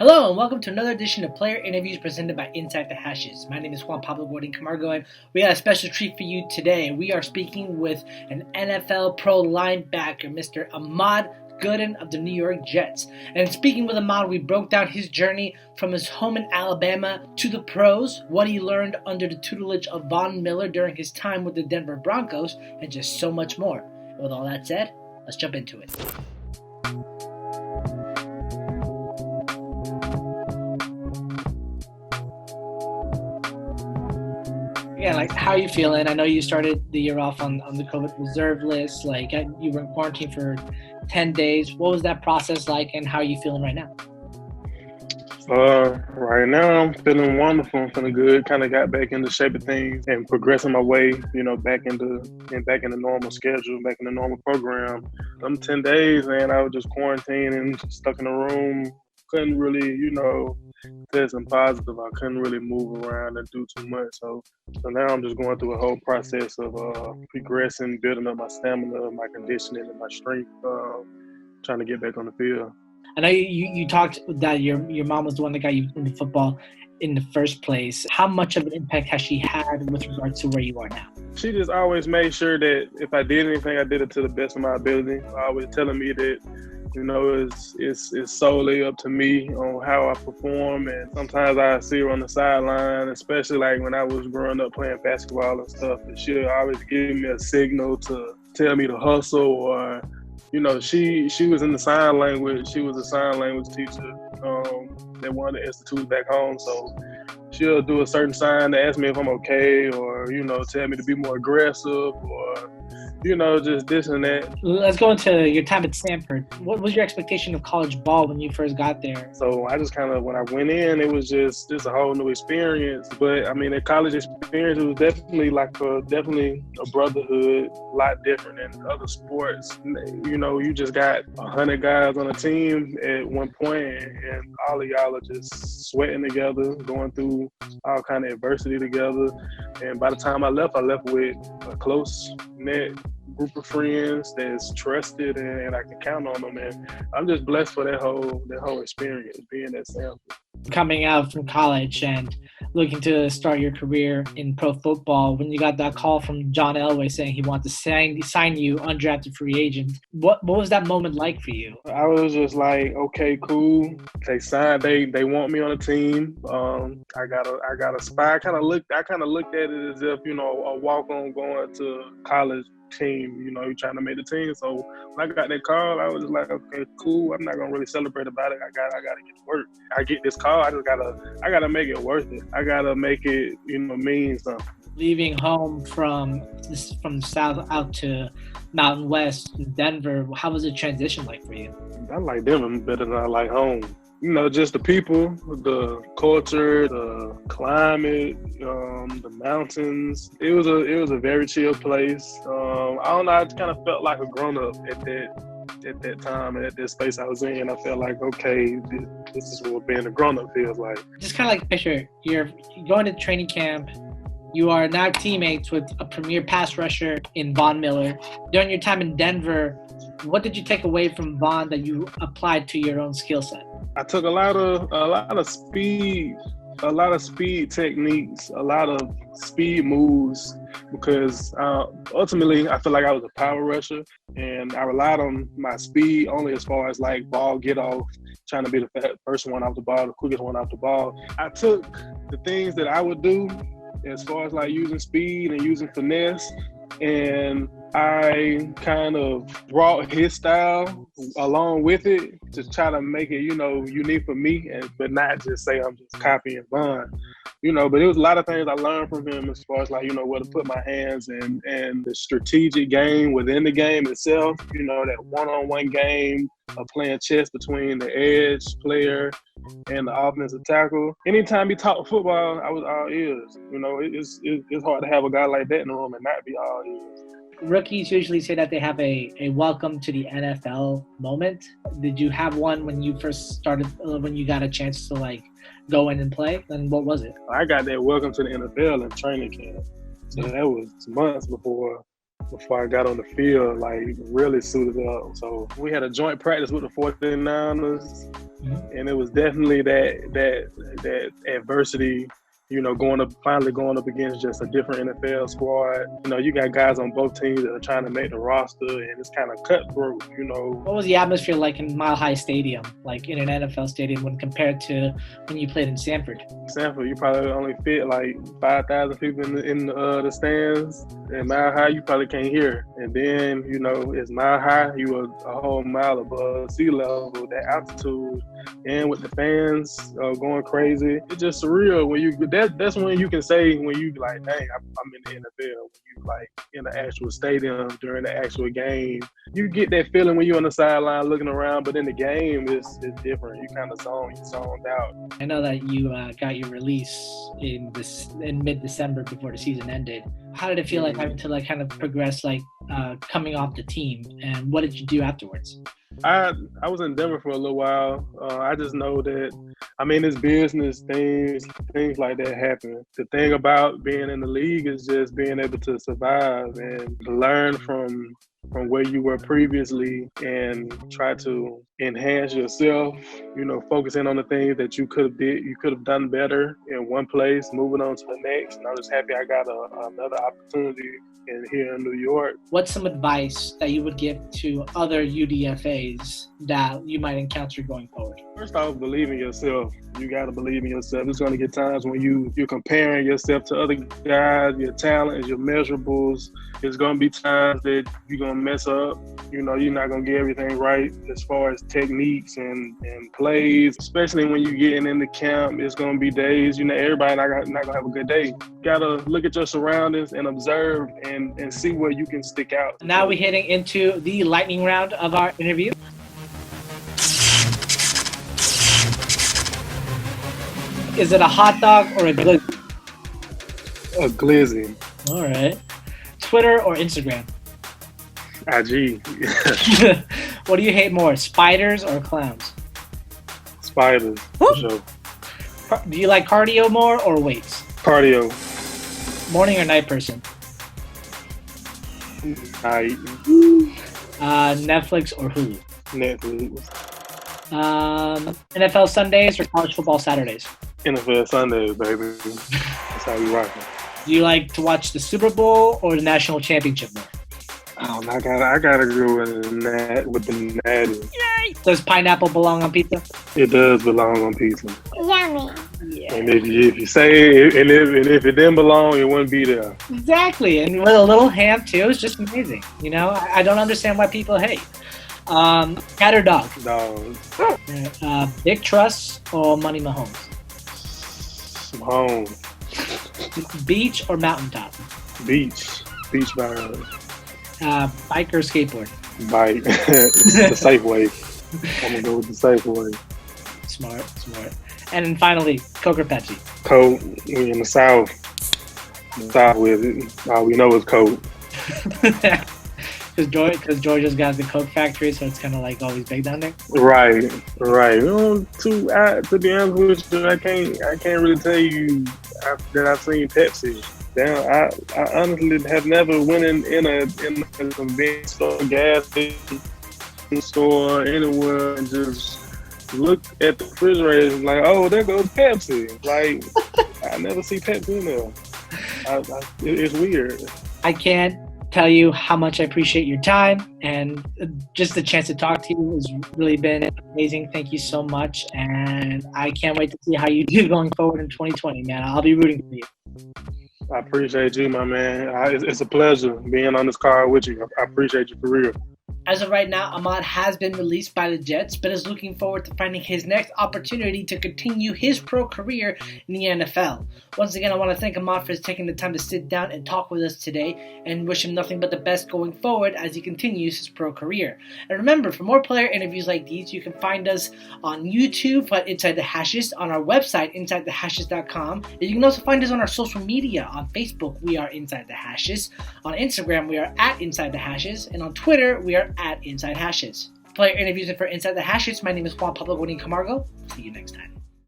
Hello and welcome to another edition of Player Interviews presented by Inside the Hashes. My name is Juan Guarin-Camargo and we got a special treat for you today. We are speaking with an NFL pro linebacker, Mr. Ahmad Gooden of the New York Jets. And speaking with Ahmad, we broke down his journey from his home in Alabama to the pros, what he learned under the tutelage of Von Miller during his time with the Denver Broncos, and just so much more. And with all that said, let's jump into it. Yeah, like, how are you feeling? I know you started the year off on the COVID reserve list. Like, you were in quarantine for 10 days. What was that process like, and how are you feeling right now? Right now I'm feeling wonderful. I'm feeling good. Kind of got back into shape of things and progressing my way, back into normal schedule, back in the normal program. Them 10 days, man, I was just quarantining, stuck in a room. Couldn't really, testing positive. I couldn't really move around and do too much. So now I'm just going through a whole process of progressing, building up my stamina, my conditioning, and my strength, trying to get back on the field. I know you talked that your mom was the one that got you into football in the first place. How much of an impact has she had with regards to where you are now? She just always made sure that if I did anything, I did it to the best of my ability. Always telling me that, it's solely up to me on how I perform. And sometimes I see her on the sideline, especially like when I was growing up playing basketball and stuff, and she'll always give me a signal to tell me to hustle, or she was in the sign language. She was a sign language teacher at one of the institutes back home. So she'll do a certain sign to ask me if I'm okay, or, tell me to be more aggressive, or, just this and that. Let's go into your time at Stanford. What was your expectation of college ball when you first got there? So I just when I went in, it was just a whole new experience. But I mean, the college experience, it was definitely a brotherhood, a lot different than other sports. You just got 100 guys on a team at one point, and all of y'all are just sweating together, going through all kind of adversity together. And by the time I left with a close knit group of friends that's trusted, and I can count on them. And I'm just blessed for that whole experience being at Stanford. Coming out from college and looking to start your career in pro football, when you got that call from John Elway saying he wanted to sign you undrafted free agent, what was that moment like for you? I was just like, okay, cool. They signed. They want me on the team. I got a spot. I kind of looked at it as if a walk on going to college team. You're trying to make the team. So when I got that call, I was just like, okay, cool. I'm not gonna really celebrate about it. I gotta get to work. I get this call. I gotta make it worth it. I gotta make it mean something. Leaving home from South out to Mountain West, Denver, how was the transition like for you? I like Denver better than I like home. Just the people, the culture, the climate, the mountains. It was a very chill place. I don't know. I kind of felt like a grown up at that time, and at this space I was in. I felt like, okay, this is what being a grown up feels like. Just kind of like picture you're going to training camp. You are now teammates with a premier pass rusher in Von Miller. During your time in Denver, what did you take away from Von that you applied to your own skill set? I took a lot of speed techniques, a lot of speed moves, because ultimately I feel like I was a power rusher, and I relied on my speed only as far as like ball get off, trying to be the first one off the ball, the quickest one off the ball. I took the things that I would do as far as like using speed and using finesse, and I kind of brought his style along with it to try to make it, unique for me, but not just say I'm just copying Von. But it was a lot of things I learned from him as far as like, where to put my hands, and the strategic game within the game itself, that one-on-one game of playing chess between the edge player and the offensive tackle. Anytime he talked football, I was all ears. It's hard to have a guy like that in the room and not be all ears. Rookies usually say that they have a welcome to the NFL moment. Did you have one when you first started, when you got a chance to like go in and play? And what was it? I got that welcome to the NFL in training camp. So that was months before I got on the field, like really suited up. So we had a joint practice with the 49ers. and it was definitely that adversity. Finally going up against just a different NFL squad. You got guys on both teams that are trying to make the roster, and it's kind of cutthroat. What was the atmosphere like in Mile High Stadium, like in an NFL stadium, when compared to when you played in Stanford? Stanford, you probably only fit like 5,000 people in the stands. And Mile High, you probably can't hear. And then, it's Mile High, you were a whole mile above sea level, that altitude, and with the fans going crazy. It's just surreal when that's when you can say, when you like, dang, I'm in the NFL. When you like in the actual stadium during the actual game, you get that feeling when you're on the sideline looking around, but in the game, it's different. You kind of zoned out. I know that you got your release in mid-December before the season ended. How did it feel like having to like kind of progress, like coming off the team, and what did you do afterwards? I was in Denver for a little while. I just know that, it's business, things like that happen. The thing about being in the league is just being able to survive and learn from where you were previously and try to enhance yourself, focusing on the things that you could have done better in one place, moving on to the next. And I'm just happy I got another opportunity here in New York. What's some advice that you would give to other UDFAs that you might encounter going forward? First off, believe in yourself. You got to believe in yourself. There's going to get times when you're comparing yourself to other guys, your talents, your measurables. There's going to be times that you're going to mess up. You're not going to get everything right as far as techniques and plays, especially when you're getting into camp. It's going to be days, everybody not going to have a good day. Got to look at your surroundings and observe and see where you can stick out. Now we're heading into the lightning round of our interview. Is it a hot dog or a glizzy? A glizzy. All right. Twitter or Instagram? IG. What do you hate more, spiders or clowns? Spiders, for sure. Do you like cardio more or weights? Cardio. Morning or night person? Night. Netflix or Hulu? Netflix. NFL Sundays or college football Saturdays? NFL Sundays, baby. That's how we rocking. Do you like to watch the Super Bowl or the national championship more? I gotta go with the natty. Yay! Does pineapple belong on pizza? It does belong on pizza. Yummy. Yeah. And if you say and if it didn't belong, it wouldn't be there. Exactly, and with a little ham too, it's just amazing. I don't understand why people hate. Cat or dog? Dog. Big Trust or Money Mahomes? Mahomes. Beach or mountaintop? Beach bars. Bike or skateboard? Bike. The safe way. I'm gonna go with the safe way. Smart. And then finally, Coke or Pepsi? Coke. We in the South. With it. All we know is Coke. Because Georgia's got the Coke factory, so it's kind of like always big down there. Right. To be honest with you, I can't really tell you that I've seen Pepsi. Damn, I honestly have never went in a convenience store, gas station store, anywhere, and just looked at the refrigerator and like, oh, there goes Pepsi. Like, I never see Pepsi in there. It's weird. I can't tell you how much I appreciate your time, and just the chance to talk to you has really been amazing. Thank you so much, and I can't wait to see how you do going forward in 2020, man. I'll be rooting for you. I appreciate you, my man. It's a pleasure being on this call with you. I appreciate you for real. As of right now, Ahmad has been released by the Jets, but is looking forward to finding his next opportunity to continue his pro career in the NFL. Once again, I want to thank Ahmad for taking the time to sit down and talk with us today, and wish him nothing but the best going forward as he continues his pro career. And remember, for more player interviews like these, you can find us on YouTube at Inside the Hashes, on our website, InsideTheHashes.com. And you can also find us on our social media. On Facebook, we are Inside the Hashes. On Instagram, we are at Inside the Hashes. And on Twitter, we are at Inside Hashes. Player interviews and for Inside the Hashes, my name is Juan Guarin-Camargo. See you next time.